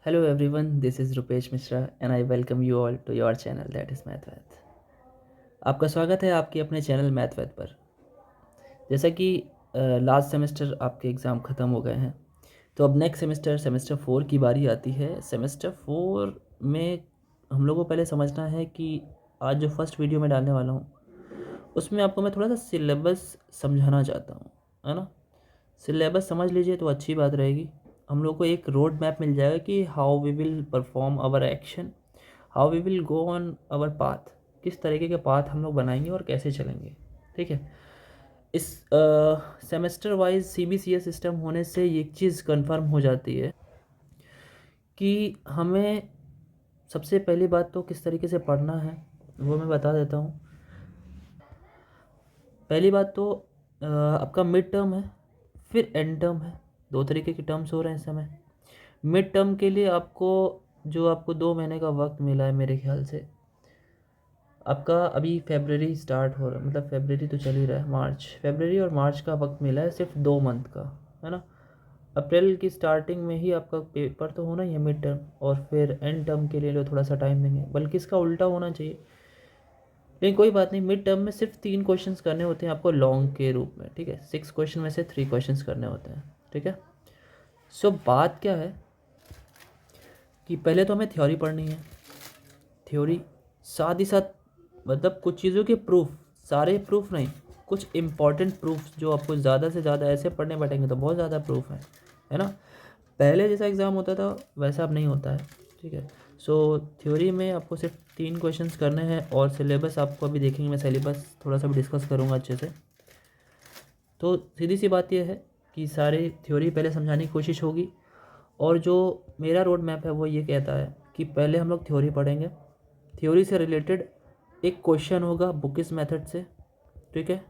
Hello everyone, this is Rupesh Mishra and I welcome you all to your channel that is मैथवैथ। आपका स्वागत है आपके अपने channel मैथवैथ पर। जैसा कि लास्ट सेमेस्टर आपके एग्ज़ाम ख़त्म हो गए हैं, तो अब नेक्स्ट सेमेस्टर 4 की बारी आती है। सेमेस्टर 4 में हम लोगों को पहले समझना है कि आज जो फर्स्ट वीडियो मैं डालने वाला हूँ उसमें आपको मैं थोड़ा सा सिलेबस समझाना चाहता हूँ, है ना। सिलेबस समझ लीजिए तो अच्छी बात रहेगी। हम लोग को एक रोड मैप मिल जाएगा कि how we will perform our action, how we will go on our path, किस तरीके के पाथ हम लोग बनाएंगे और कैसे चलेंगे। ठीक है। इस सेमेस्टर वाइज CBCS सिस्टम होने से एक चीज़ कंफर्म हो जाती है कि हमें सबसे पहली बात तो किस तरीके से पढ़ना है वो मैं बता देता हूँ। पहली बात तो आपका मिड टर्म है, फिर एंड टर्म है। दो तरीके के टर्म्स हो रहे हैं इस समय। मिड टर्म के लिए आपको 2 महीने का वक्त मिला है मेरे ख्याल से। आपका अभी फरवरी स्टार्ट हो रहा है, मतलब फरवरी तो चल ही रहा है, फरवरी और मार्च का वक्त मिला है, सिर्फ 2 मंथ का, है ना। अप्रैल की स्टार्टिंग में ही आपका पेपर तो होना ही है मिड टर्म, और फिर एंड टर्म के लिए थोड़ा सा टाइम देंगे, बल्कि इसका उल्टा होना चाहिए। लेकिन कोई बात नहीं, मिड टर्म में सिर्फ 3 क्वेश्चंस करने होते हैं आपको लॉन्ग के रूप में। ठीक है, 6 क्वेश्चन में से 3 क्वेश्चंस करने होते हैं। ठीक है। सो बात क्या है कि पहले तो हमें थ्योरी पढ़नी है। थ्योरी साथ ही साथ मतलब कुछ चीज़ों के प्रूफ, सारे प्रूफ नहीं, कुछ इम्पॉर्टेंट प्रूफ जो आपको ज़्यादा से ज़्यादा, ऐसे पढ़ने बैठेंगे तो बहुत ज़्यादा प्रूफ है ना। पहले जैसा एग्ज़ाम होता था वैसा अब नहीं होता है। ठीक है। सो थ्योरी में आपको सिर्फ 3 क्वेश्चंस करने हैं, और सिलेबस आपको अभी देखेंगे, मैं सिलेबस थोड़ा सा भी डिस्कस करूँगा अच्छे से। तो सीधी सी बात यह है कि सारे थ्योरी पहले समझाने की कोशिश होगी, और जो मेरा रोड मैप है वो ये कहता है कि पहले हम लोग थ्योरी पढ़ेंगे। थ्योरी से रिलेटेड एक क्वेश्चन होगा बुकिश मेथड से। ठीक है,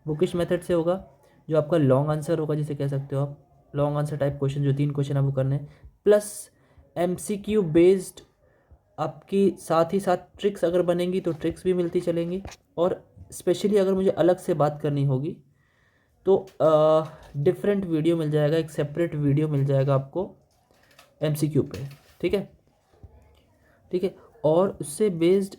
बुकिश मेथड से होगा, जो आपका लॉन्ग आंसर होगा, जिसे कह सकते हो आप लॉन्ग आंसर टाइप क्वेश्चन, जो 3 क्वेश्चन आपको करने हैं, प्लस MCQ बेस्ड आपकी साथ ही साथ ट्रिक्स अगर बनेंगी तो ट्रिक्स भी मिलती चलेंगी। और स्पेशली अगर मुझे अलग से बात करनी होगी तो डिफरेंट वीडियो मिल जाएगा, एक सेपरेट वीडियो मिल जाएगा आपको MCQ पे। ठीक है। ठीक है। और उससे बेस्ड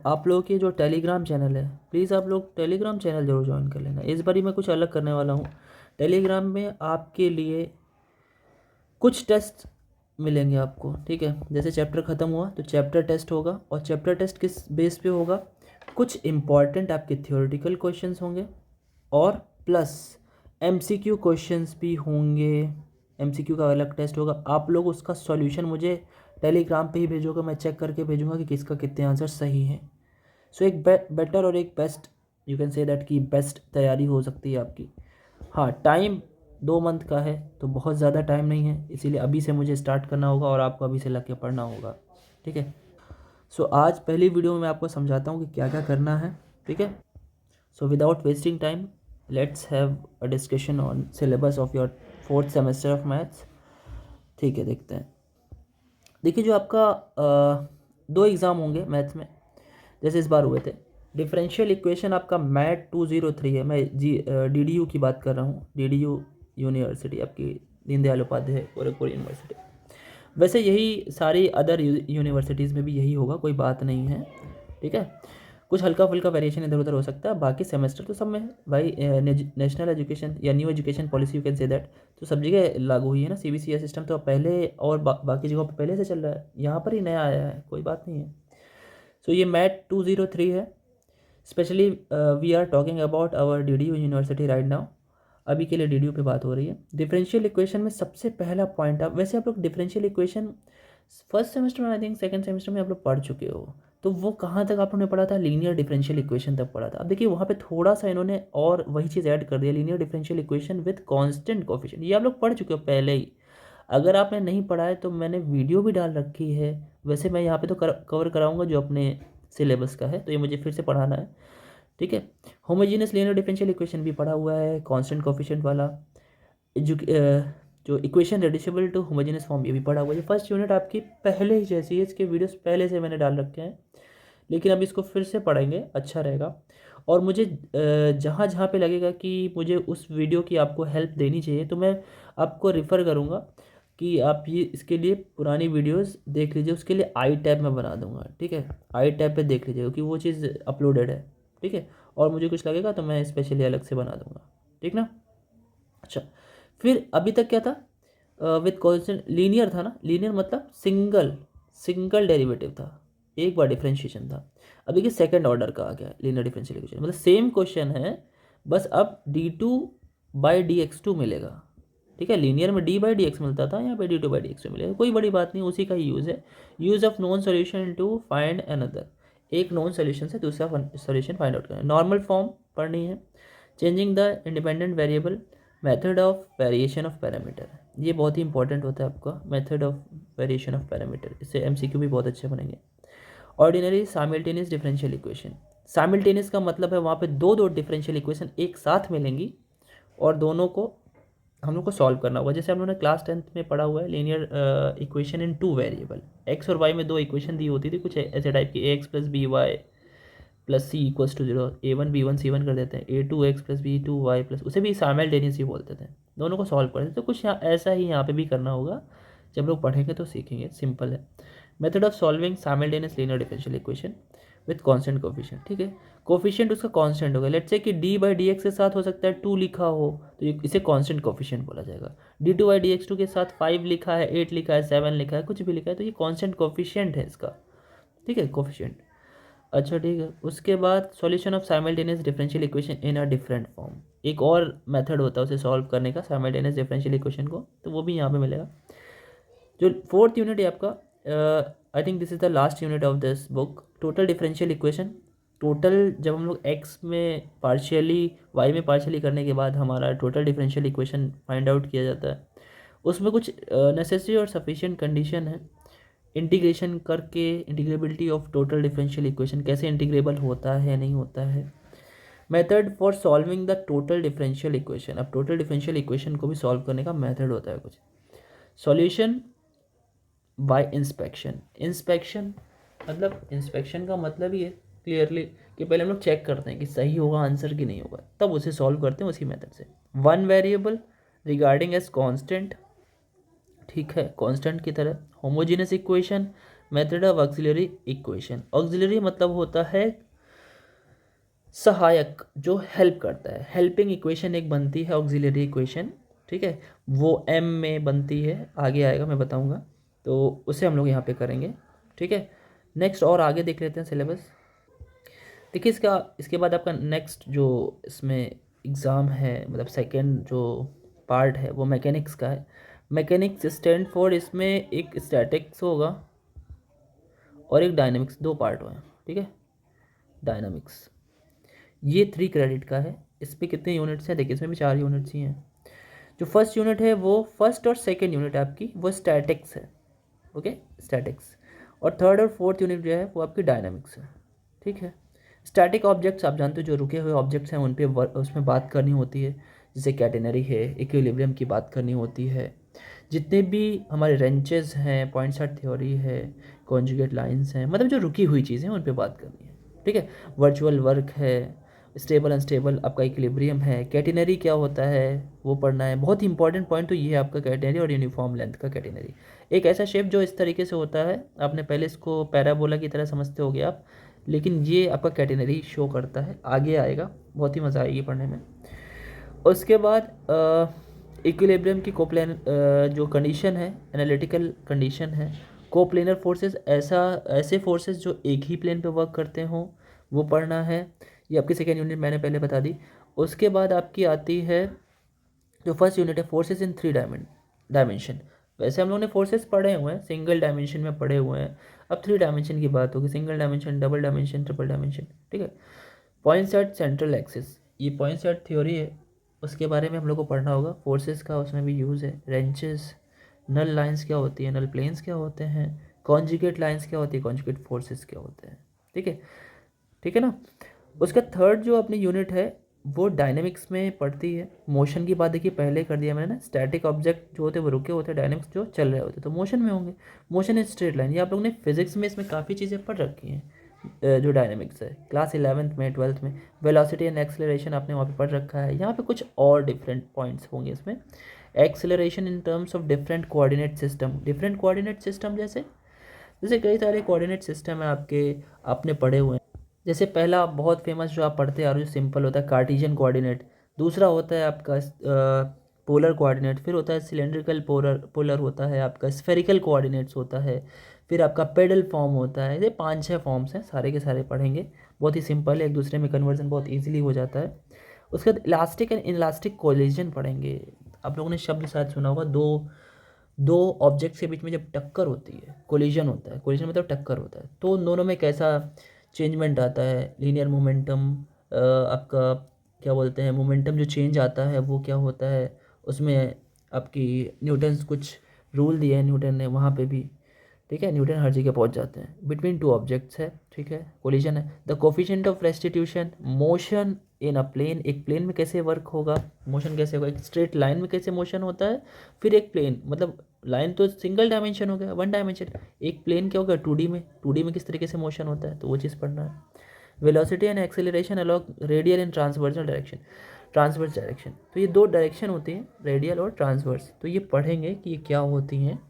आप लोगों के जो टेलीग्राम चैनल है, प्लीज़ आप लोग टेलीग्राम चैनल ज़रूर ज्वाइन कर लेना। इस बारी मैं कुछ अलग करने वाला हूँ। टेलीग्राम में आपके लिए कुछ टेस्ट मिलेंगे आपको। ठीक है, जैसे चैप्टर ख़त्म हुआ तो चैप्टर टेस्ट होगा, और चैप्टर टेस्ट किस बेस पे होगा, कुछ इम्पॉर्टेंट आपके थियोरेटिकल क्वेश्चंस होंगे, और प्लस MCQ क्वेश्चंस भी होंगे। MCQ का अलग टेस्ट होगा। आप लोग उसका सॉल्यूशन मुझे टेलीग्राम पे ही भेजोगे, मैं चेक करके भेजूंगा कि किसका कितने आंसर सही हैं। सो एक बेटर और एक best, you can say that कि बेस्ट तैयारी हो सकती है आपकी। हाँ, टाइम 2 मंथ का है तो बहुत ज़्यादा टाइम नहीं है, इसीलिए अभी से मुझे स्टार्ट करना होगा और आपको अभी से लग के पढ़ना होगा। ठीक है। सो आज पहली वीडियो में मैं आपको समझाता हूँ कि क्या क्या करना है। ठीक है। So without wasting time, let's have a discussion on syllabus of your 4th semester of maths. ठीक है, देखते हैं। देखिए, जो आपका 2 एग्ज़ाम होंगे मैथ्स में, जैसे इस बार हुए थे। डिफरेंशियल इक्वेशन आपका मैथ 203 है। मैं DDU की बात कर रहा हूँ, DDU यूनिवर्सिटी, आपकी दीनदयाल उपाध्याय गोरखपुर यूनिवर्सिटी। वैसे यही सारी अदर यूनिवर्सिटीज़ में भी यही होगा, कोई बात नहीं है। ठीक है। कुछ हल्का फुल्का वेरिएशन इधर उधर हो सकता है, बाकी सेमेस्टर तो सब में है भाई। नेशनल एजुकेशन या new education policy, you can say that, तो सब जगह लागू हुई है ना। CBCS सिस्टम तो पहले और बाकी जगहों पर पहले से चल रहा है, यहाँ पर ही नया आया है, कोई बात नहीं है। सो ये मैथ 203 है। Specially we are talking about our DDU university right now. अभी के लिए DDU पे बात हो रही है। डिफरेंशियल इक्वेशन में सबसे पहला पॉइंट, आप वैसे आप लोग डिफरेंशियल इक्वेशन फर्स्ट सेमेस्टर में, आई थिंक सेकंड सेमेस्टर में आप लोग पढ़ चुके हो। तो वो कहाँ तक आप लोगों ने पढ़ा था, लीनियर डिफरेंशियल इक्वेशन तक पढ़ा था। अब देखिए वहाँ पे थोड़ा सा इन्होंने और वही चीज़ ऐड कर दिया, linear differential equation with constant coefficient. ये आप लोग पढ़ चुके हो पहले ही। अगर आपने नहीं पढ़ा है तो मैंने वीडियो भी डाल रखी है। वैसे मैं यहाँ पे तो कवर कराऊंगा जो अपने सिलेबस का है, तो ये मुझे फिर से पढ़ाना है। ठीक है। होमोजीनियस लीनियर डिफरेंशियल इक्वेशन भी पढ़ा हुआ है, कांस्टेंट कोफिशिएंट वाला। जो equation reducible to homogeneous form, ये भी पढ़ा हुआ है। ये फर्स्ट यूनिट आपकी पहले ही जैसी है, इसके वीडियोस पहले से मैंने डाल रखे हैं, लेकिन अब इसको फिर से पढ़ेंगे, अच्छा रहेगा। और मुझे जहाँ जहाँ पे लगेगा कि मुझे उस वीडियो की आपको हेल्प देनी चाहिए, तो मैं आपको रिफ़र करूँगा कि आप ये इसके लिए पुरानी वीडियोस देख लीजिए, उसके लिए आई टैब में बना दूंगा, ठीक है। आई टैब पे देख लीजिए क्योंकि वो चीज़ अपलोडेड है, ठीक है। और मुझे कुछ लगेगा तो मैं स्पेशली अलग से बना दूंगा, ठीक ना। अच्छा, फिर अभी तक क्या था, विद कॉन्स्टेंट लीनियर था ना, लीनियर मतलब सिंगल सिंगल डेरिवेटिव था, एक बार डिफरेंशिएशन था। अभी के सेकंड ऑर्डर का आ गया लीनियर डिफरेंशियल इक्वेशन, मतलब सेम क्वेश्चन है, बस अब d2/dx2 मिलेगा, ठीक है। लीनियर में d/dx मिलता था, यहाँ पे d2/dx2 मिलेगा, कोई बड़ी बात नहीं, उसी का ही यूज़ है। Use of known solution to find another, एक नॉन सॉल्यूशन से दूसरा सॉल्यूशन फाइंड आउट करना, नॉर्मल फॉर्म पढ़नी है। Changing the independent variable, method of variation of parameter, ये बहुत ही इंपॉर्टेंट होता है आपका, method of variation of parameter, इससे एमसीक्यू भी बहुत अच्छे बनेंगे। Ordinary simultaneous differential equation, simultaneous का मतलब है वहाँ पे दो दो डिफरेंशियल इक्वेशन एक साथ मिलेंगी और दोनों को हम लोग को सॉल्व करना होगा। जैसे हम लोगों ने क्लास 10th में पढ़ा हुआ है linear equation in two variable, x और वाई में दो इक्वेशन दी होती थी कुछ ऐसे टाइप की, A X plus B Y plus C equals to 0, a1 b1 c1 कर देते हैं, a2x प्लस b2y प्लस, उसे भी साइमल्टेनियस ही बोलते थे, दोनों को सॉल्व करते थे। तो कुछ ऐसा ही यहाँ पे भी करना होगा, जब लोग पढ़ेंगे तो सीखेंगे, सिंपल है। Method of solving simultaneous linear differential equation with constant coefficient, ठीक है। कोफिशिएंट उसका कांस्टेंट होगा, लेट्स से कि d/dx के साथ हो सकता है 2 लिखा हो, तो इसे कांस्टेंट कोफिशिएंट बोला जाएगा। d2/dx2 के साथ 5 लिखा है, 8 लिखा है, 7 लिखा है, कुछ भी लिखा है, तो ये कांस्टेंट कोफिशिएंट है इसका, ठीक है, कोफिशिएंट। अच्छा ठीक है, उसके बाद solution of simultaneous differential equation in a different form, एक और मेथड होता है उसे सॉल्व करने का साइमल्टेनियस डिफरेंशियल इक्वेशन को, तो वो भी यहाँ पे मिलेगा। जो फोर्थ यूनिट है आपका, I think this is the last unit of this book, total differential equation. Total जब हम लोग एक्स में पार्शियली वाई में पार्शियली करने के बाद हमारा total differential equation find out किया जाता है, उसमें कुछ नेसेसरी और सफिशिएंट कंडीशन है। इंटीग्रेशन करके integrability of total differential equation, कैसे इंटीग्रेबल होता है नहीं होता है। Method for solving the total differential equation, अब टोटल डिफरेंशियल इक्वेशन को भी सॉल्व करने का मेथड होता है कुछ। सॉल्यूशन बाय इंस्पेक्शन, इंस्पेक्शन मतलब इंस्पेक्शन का मतलब ही है क्लियरली कि पहले हम लोग चेक करते हैं कि सही होगा आंसर कि नहीं होगा, तब उसे सॉल्व करते हैं उसी मेथड से। One variable regarding as constant, ठीक है, कांस्टेंट की तरह। Homogeneous equation, method of auxiliary equation, auxiliary मतलब होता है सहायक, जो हेल्प करता है, हेल्पिंग इक्वेशन एक बनती है ऑक्सिलरी इक्वेशन, ठीक है, वो एम में बनती है, आगे आएगा मैं बताऊंगा, तो उसे हम लोग यहाँ पे करेंगे, ठीक है। नेक्स्ट और आगे देख लेते हैं सिलेबस। देखिए इसका, इसके बाद आपका नेक्स्ट जो इसमें एग्ज़ाम है, मतलब सेकेंड जो पार्ट है वो मैकेनिक्स का है। मैकेनिक्स स्टैंड फॉर, इसमें एक स्टैटिक्स होगा और एक डायनामिक्स, दो पार्ट हैं, ठीक है। डायनामिक्स ये 3 क्रेडिट का है। इस पर कितने यूनिट्स हैं देखिए, इसमें भी 4 यूनिट्स ही हैं। जो फर्स्ट यूनिट है वो फर्स्ट और सेकेंड यूनिट आपकी वो स्टैटिक्स है, ओके, स्टैटिक्स। और थर्ड और फोर्थ यूनिट जो है वो आपकी डायनामिक्स है, ठीक है। स्टैटिक ऑब्जेक्ट्स आप जानते हो, जो रुके हुए ऑब्जेक्ट्स हैं उन पे उसमें बात करनी होती है, जैसे कैटेनरी है, इक्विलिब्रियम की बात करनी होती है, जितने भी हमारे रेंचेस हैं, पॉइंट सर्ट थ्योरी है, कॉन्जुगेट लाइंस हैं, मतलब जो रुकी हुई चीज़ें हैं उन पे बात करनी है, ठीक है। वर्चुअल वर्क है, स्टेबल अनस्टेबल आपका इक्विलिब्रियम है, कैटेनरी क्या होता है वो पढ़ना है। बहुत ही इंपॉर्टेंट पॉइंट तो ये है आपका कैटेनरी और यूनिफॉर्म लेंथ का कैटेनरी, एक ऐसा शेप जो इस तरीके से होता है, आपने पहले इसको पैराबोला की तरह समझते होगे आप, लेकिन ये आपका कैटेनरी शो करता है, आगे आएगा, बहुत ही मज़ा आएगी पढ़ने में। उसके बाद इक्विलिब्रियम की कोप्लेन जो कंडीशन है, एनालिटिकल कंडीशन है। कोप्लेनर फोर्सेस, ऐसे फोर्सेस जो एक ही प्लेन पे वर्क करते हों वो पढ़ना है, ये आपकी सेकेंड यूनिट मैंने पहले बता दी। उसके बाद आपकी आती है जो फर्स्ट यूनिट है, फोर्सेस इन 3 डायमेंशन। वैसे हम लोगों ने फोर्सेस पढ़े हुए हैं, सिंगल डायमेंशन में पढ़े हुए हैं, अब 3 डायमेंशन की बात होगी, single dimension, double dimension, triple dimension, ठीक है। पॉइंट्स एट सेंट्रल एक्सिस, ये पॉइंट्स एट थ्योरी है, उसके बारे में हम लोग को पढ़ना होगा, फोर्सेस का उसमें भी यूज़ है। रेंचेस, नल लाइंस क्या होती है, नल प्लेन्स क्या होते हैं, कॉन्जुगेट लाइंस क्या होती है, कॉन्जुगेट फोर्सेस क्या होते हैं, ठीक है, ठीक है ना। उसका थर्ड जो अपनी यूनिट है वो डायनेमिक्स में पढ़ती है। मोशन की बात देखिए पहले कर दिया मैंने ना, स्टैटिक ऑब्जेक्ट जो होते हैं वो रुके होते हैं, डायनेमिक्स जो चल रहे होते हैं तो मोशन में होंगे। मोशन इन स्ट्रेट लाइन, ये आप लोगों ने फिजिक्स में इसमें काफ़ी चीज़ें पढ़ रखी हैं, जो डायनेमिक्स है क्लास 11th में 12th में। वेलोसिटी एंड एक्सेलरेशन आपने वहाँ पे पढ़ रखा है, यहाँ पे कुछ और डिफरेंट पॉइंट्स होंगे इसमें। Acceleration in terms of different coordinate system. Different coordinate system जैसे जैसे कई सारे कोऑर्डिनेट सिस्टम है आपके, आपने पढ़े हुए हैं। जैसे पहला बहुत फेमस जो आप पढ़ते आ रहे हो सिंपल होता है कार्टेशियन कोऑर्डिनेट। दूसरा होता है आपका पोलर कोऑर्डिनेट। फिर होता है सिलेंड्रिकल पोलर पोलर होता है आपका स्फेरिकल कोऑर्डिनेट्स होता है। फिर आपका पेडल फॉर्म होता है। ये 5-6 फॉर्म्स हैं, सारे के सारे पढ़ेंगे। बहुत ही सिंपल है, एक दूसरे में कन्वर्जन बहुत ईजिली हो जाता है। उसके बाद इलास्टिक एंड इनलास्टिक कोलिजन पढ़ेंगे। आप लोगों ने शब्द शायद सुना होगा, दो दो ऑब्जेक्ट्स के बीच में जब टक्कर होती है कोलिजन होता है। कोलिजन मतलब टक्कर होता है, तो उन दोनों में कैसा चेंजमेंट आता है, लीनियर मोमेंटम आपका क्या बोलते हैं, मोमेंटम जो चेंज आता है वो क्या होता है। उसमें आपकी न्यूटन्स कुछ रूल दिए हैं न्यूटन ने वहाँ पे भी, ठीक है। न्यूटन हर जगह पहुँच जाते हैं। बिटवीन टू ऑब्जेक्ट्स है, ठीक है, कोलिजन है। The coefficient of restitution motion in a plane, एक प्लेन में कैसे वर्क होगा, मोशन कैसे होगा, एक स्ट्रेट लाइन में कैसे मोशन होता है। फिर एक प्लेन मतलब लाइन तो सिंगल डायमेंशन हो गया, वन डायमेंशन। एक प्लेन क्या होगा 2D में, 2D में किस तरीके से मोशन होता है, तो वो चीज़ पढ़ना है। Velocity and acceleration along radial and transversal direction. Transverse direction, तो ये दो डायरेक्शन होती हैं, रेडियल और ट्रांसवर्स। तो ये पढ़ेंगे कि ये क्या होती हैं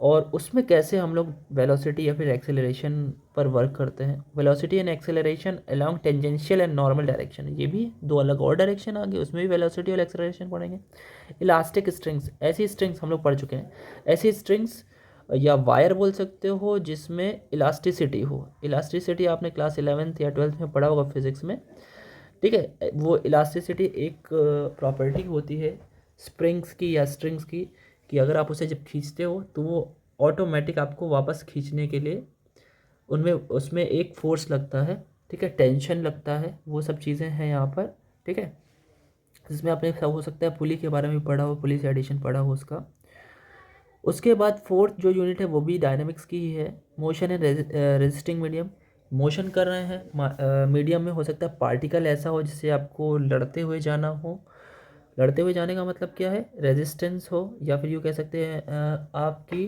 और उसमें कैसे हम लोग वेलोसिटी या फिर एक्सेलरेशन पर वर्क करते हैं। Velocity and acceleration along tangential and normal direction, ये भी दो अलग और डायरेक्शन आ गए, उसमें भी वेलोसिटी और एक्सेलरेशन पढ़ेंगे। इलास्टिक स्ट्रिंग्स, ऐसी स्ट्रिंग्स हम लोग पढ़ चुके हैं। ऐसी स्ट्रिंग्स या वायर बोल सकते हो जिसमें इलास्टिसिटी हो। इलास्टिसिटी आपने क्लास 11th या 12th में पढ़ा होगा फिजिक्स में, ठीक है। वो इलास्टिसिटी एक प्रॉपर्टी होती है स्प्रिंग्स की या स्ट्रिंग्स की, कि अगर आप उसे जब खींचते हो तो वो ऑटोमेटिक आपको वापस खींचने के लिए उनमें उसमें एक फोर्स लगता है, ठीक है, टेंशन लगता है, वो सब चीज़ें हैं यहाँ पर, ठीक है। जिसमें आपने सब हो सकता है पुली के बारे में पढ़ा हो, पुली से एडिशन पढ़ा हो उसका। उसके बाद फोर्थ जो यूनिट है वो भी डायनामिक्स की ही है। Motion and resisting medium, motion कर रहे हैं मीडियम में, हो सकता है पार्टिकल ऐसा हो जिससे आपको लड़ते हुए जाना हो। लड़ते हुए जाने का मतलब क्या है, रेजिस्टेंस हो, या फिर यूँ कह सकते हैं आपकी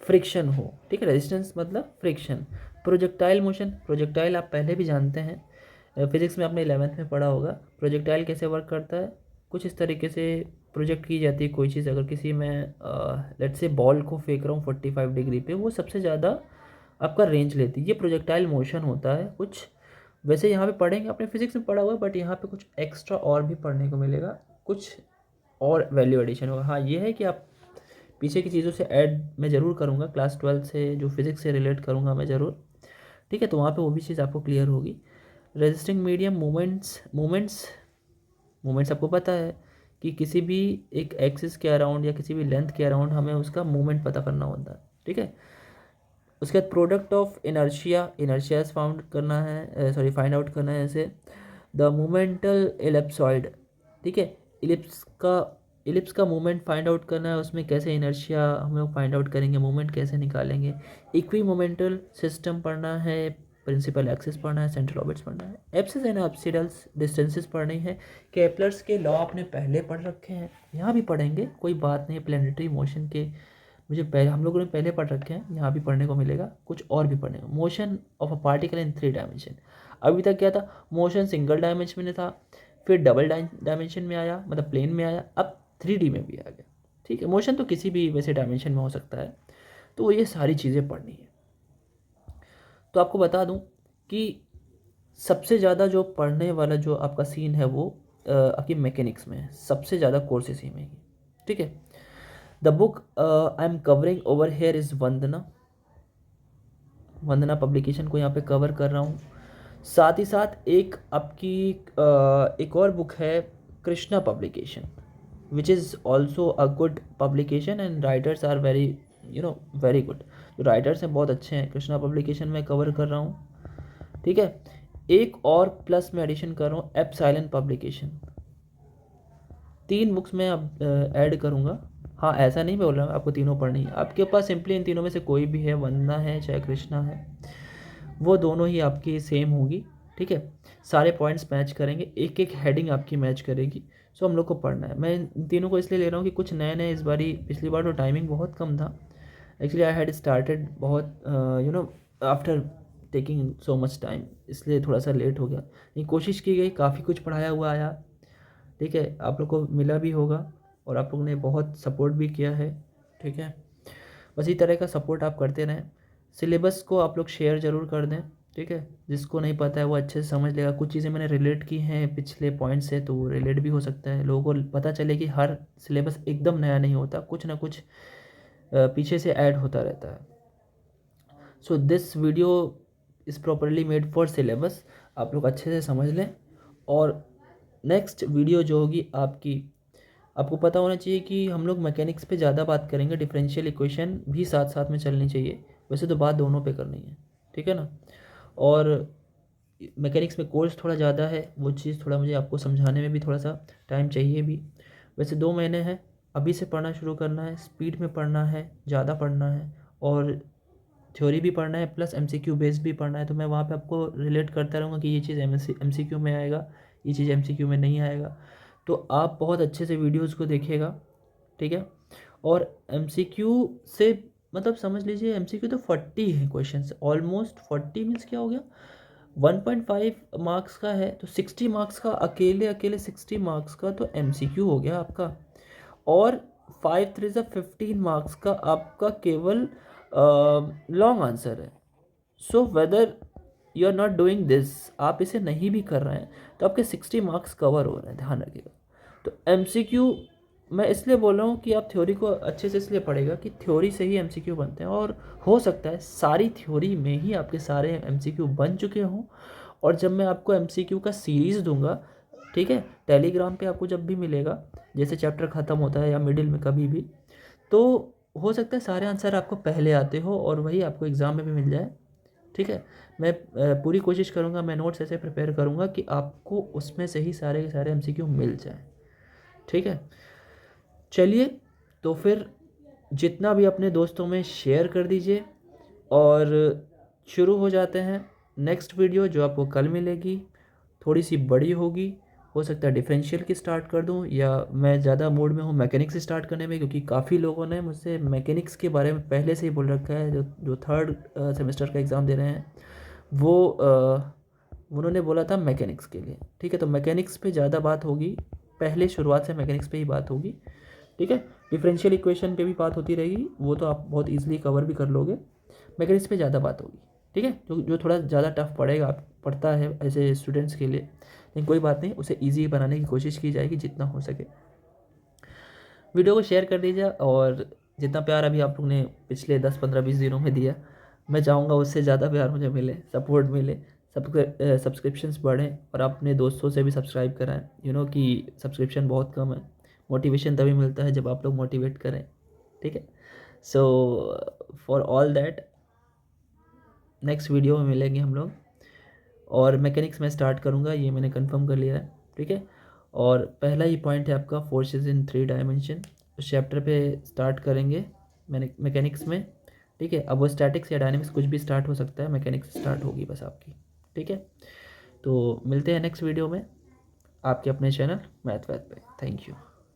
फ्रिक्शन हो, ठीक है। रेजिस्टेंस मतलब फ्रिक्शन। प्रोजेक्टाइल मोशन, प्रोजेक्टाइल आप पहले भी जानते हैं, फिजिक्स में आपने 11th में पढ़ा होगा। प्रोजेक्टाइल कैसे वर्क करता है, कुछ इस तरीके से प्रोजेक्ट की जाती है कोई चीज़। अगर किसी में लेट्स से बॉल को फेंक रहा हूँ 45 डिग्री पे, वो सबसे ज़्यादा आपका रेंज लेती है, ये प्रोजेक्टाइल मोशन होता है कुछ। वैसे यहाँ पे पढ़ेंगे, आपने फिजिक्स में पढ़ा हुआ है, बट यहाँ पे कुछ एक्स्ट्रा और भी पढ़ने को मिलेगा, कुछ और वैल्यू एडिशन होगा। हाँ ये है कि आप पीछे की चीज़ों से ऐड मैं ज़रूर करूँगा, क्लास 12 से जो फिज़िक्स से रिलेट करूँगा मैं ज़रूर, ठीक है। तो वहाँ पे वो भी चीज़ आपको क्लियर होगी। Resisting medium, moments moments moments आपको पता है कि किसी भी एक एक्सिस के अराउंड या किसी भी लेंथ के अराउंड हमें उसका मूवमेंट पता करना होता है, ठीक है। उसके बाद product of inertia, inertias found करना है, सॉरी फाइंड आउट करना है ऐसे। द मोमेंटल एलिप्सॉइड, ठीक है, इलिप्स का मूवमेंट फाइंड आउट करना है, उसमें कैसे इनर्शिया हम लोग फाइंड आउट करेंगे, मूवमेंट कैसे निकालेंगे। इक्वी मोमेंटल सिस्टम पढ़ना है, प्रिंसिपल एक्सिस पढ़ना है, सेंट्रल ऑर्बिट्स पढ़ना है, एप्सिस एंड एप्सिडल्स डिस्टेंसेस पढ़नी है। केपलर्स के लॉ आपने पहले पढ़ रखे हैं, यहाँ भी पढ़ेंगे, कोई बात नहीं। प्लेनेटरी मोशन के मुझे पहले हम लोगों ने पहले पढ़ रखे हैं, यहाँ भी पढ़ने को मिलेगा, कुछ और भी पढ़ने को। Motion of a particle in 3 dimension, अभी तक क्या था, मोशन सिंगल डायमेंशन में था, फिर डबल डायमेंशन में आया, मतलब प्लेन में आया, अब 3D में भी आ गया, ठीक है। मोशन तो किसी भी वैसे डायमेंशन में हो सकता है, तो ये सारी चीज़ें पढ़नी है। तो आपको बता दूं कि सबसे ज़्यादा जो पढ़ने वाला जो आपका सीन है वो आपकी मैकेनिक्स में है, सबसे ज़्यादा कोर्स इसी में ही, ठीक है। The book I am covering over here is Vandana, Vandana publication को यहाँ पे कवर कर रहा हूँ। साथ ही साथ एक आपकी एक और बुक है Krishna publication, which is also a good publication and writers are very very good. जो राइटर्स हैं बहुत अच्छे हैं, कृष्णा पब्लिकेशन में कवर कर रहा हूँ, ठीक है। एक और प्लस में एडिशन कर रहा हूँ एप्सिलॉन पब्लिकेशन। 3 बुक्स मैं अब ऐड करूँगा। हाँ ऐसा नहीं बोल रहा हूँ आपको तीनों पढ़नी है, आपके पास सिंपली इन तीनों में से कोई भी है, वंदना है चाहे कृष्णा है, वो दोनों ही आपकी सेम होगी, ठीक है। सारे पॉइंट्स मैच करेंगे, एक एक हेडिंग आपकी मैच करेगी। सो हम लोग को पढ़ना है। मैं इन तीनों को इसलिए ले रहा हूँ कि कुछ नए नए इस बारी, पिछली बार तो टाइमिंग बहुत कम था, एक्चुअली आई हैड स्टार्टेड बहुत after taking so much time, इसलिए थोड़ा सा लेट हो गया। ये कोशिश की गई, काफ़ी कुछ पढ़ाया हुआ आया, ठीक है, आप लोग को मिला भी होगा, और आप लोगों ने बहुत सपोर्ट भी किया है, ठीक है। बस इसी तरह का सपोर्ट आप करते रहें। सिलेबस को आप लोग शेयर ज़रूर कर दें, ठीक है। जिसको नहीं पता है वो अच्छे से समझ लेगा। कुछ चीज़ें मैंने रिलेट की हैं पिछले पॉइंट से, तो वो रिलेट भी हो सकता है। लोगों को पता चले कि हर सिलेबस एकदम नया नहीं होता, कुछ ना कुछ पीछे से ऐड होता रहता है। So this video is properly made for syllabus, आप लोग अच्छे से समझ लें। और नेक्स्ट वीडियो जो होगी आपकी, आपको पता होना चाहिए कि हम लोग मैकेनिक्स पे ज़्यादा बात करेंगे, डिफरेंशियल इक्वेशन भी साथ साथ में चलनी चाहिए। वैसे तो बात दोनों पे करनी है, ठीक है ना। और मैकेनिक्स में कोर्स थोड़ा ज़्यादा है, वो चीज़ थोड़ा मुझे आपको समझाने में भी थोड़ा सा टाइम चाहिए भी। वैसे 2 महीने हैं, अभी से पढ़ना शुरू करना है, स्पीड में पढ़ना है, ज़्यादा पढ़ना है, और थ्योरी भी पढ़ना है प्लस एमसीक्यू बेस्ड भी पढ़ना है। तो मैं वहाँ पे आपको रिलेट करता रहूँगा कि ये चीज़ एमसीक्यू में आएगा, ये चीज़ एमसीक्यू में नहीं आएगा। तो आप बहुत अच्छे से वीडियोज़ को देखिएगा, ठीक है। और एमसीक्यू से मतलब समझ लीजिए एमसीक्यू तो 40 है क्वेश्चंस, ऑलमोस्ट 40 मीन्स क्या हो गया, 1.5 मार्क्स का है तो 60 मार्क्स का, अकेले अकेले 60 मार्क्स का तो एमसीक्यू हो गया आपका। और 5 3 15 मार्क्स का आपका केवल लॉन्ग आंसर है। So whether you are not doing this, आप इसे नहीं भी कर रहे हैं तो आपके 60 मार्क्स कवर हो रहे हैं, ध्यान रखिएगा। तो एमसीक्यू मैं इसलिए बोल रहा हूँ कि आप थ्योरी को अच्छे से इसलिए पढ़ेगा कि थ्योरी से ही एमसीक्यू बनते हैं, और हो सकता है सारी थ्योरी में ही आपके सारे एमसीक्यू बन चुके हों। और जब मैं आपको एमसीक्यू का सीरीज़ दूंगा, ठीक है, टेलीग्राम पे आपको जब भी मिलेगा, जैसे चैप्टर ख़त्म होता है या मिडिल में कभी भी, तो हो सकता है सारे आंसर आपको पहले आते हो और वही आपको एग्ज़ाम में भी मिल जाए, ठीक है। मैं पूरी कोशिश करूँगा, मैं नोट्स ऐसे प्रिपेयर करूँगा कि आपको उसमें से ही सारे के सारे एमसीक्यू मिल जाए, ठीक है। चलिए, तो फिर जितना भी अपने दोस्तों में शेयर कर दीजिए, और शुरू हो जाते हैं नेक्स्ट वीडियो जो आपको कल मिलेगी। थोड़ी सी बड़ी होगी, हो सकता है डिफरेंशियल की स्टार्ट कर दूं, या मैं ज़्यादा मूड में हूँ मैकेनिक्स स्टार्ट करने में, क्योंकि काफ़ी लोगों ने मुझसे मैकेनिक्स के बारे में पहले से ही बोल रखा है। जो थर्ड सेमेस्टर का एग्ज़ाम दे रहे हैं वो उन्होंने बोला था मैकेनिक्स के लिए, ठीक है। तो मैकेनिक्स पे ज़्यादा बात होगी, पहले शुरुआत से मैकेनिक्स पे ही बात होगी, ठीक है। डिफरेंशियल इक्वेशन पे भी बात होती रहेगी, वो तो आप बहुत ईजिली कवर भी कर लोगे। मैकेनिक्स पे ज़्यादा बात होगी, ठीक है। जो थोड़ा ज़्यादा टफ पड़ेगा, आप पढ़ता है ऐसे स्टूडेंट्स के लिए, लेकिन कोई बात नहीं, उसे ईजी बनाने की कोशिश की जाएगी जितना हो सके। वीडियो को शेयर कर दीजिए, और जितना प्यार अभी आप लोग ने पिछले 10 15 20 दिनों में दिया, मैं चाहूँगा उससे ज़्यादा प्यार मुझे मिले, सपोर्ट मिले, सब्सक्रिप्शंस बढ़ें, और अपने दोस्तों से भी सब्सक्राइब कराएं। कि सब्सक्रिप्शन बहुत कम है, मोटिवेशन तभी मिलता है जब आप लोग मोटिवेट करें, ठीक है। So for all that, next video में मिलेंगे हम लोग, और मैकेनिक्स में स्टार्ट करूँगा, ये मैंने कंफर्म कर लिया है, ठीक है। और पहला ही पॉइंट है आपका फोर्सेस इन 3 डायमेंशन, उस चैप्टर पे स्टार्ट करेंगे मैंने मैकेनिक्स में, ठीक है। अब वो स्टैटिक्स या डायनेमिक्स कुछ भी स्टार्ट हो सकता है, मैकेनिक्स स्टार्ट होगी बस आपकी, ठीक है। तो मिलते हैं नेक्स्ट वीडियो में आपके अपने चैनल मैथ वैथ पे। Thank you.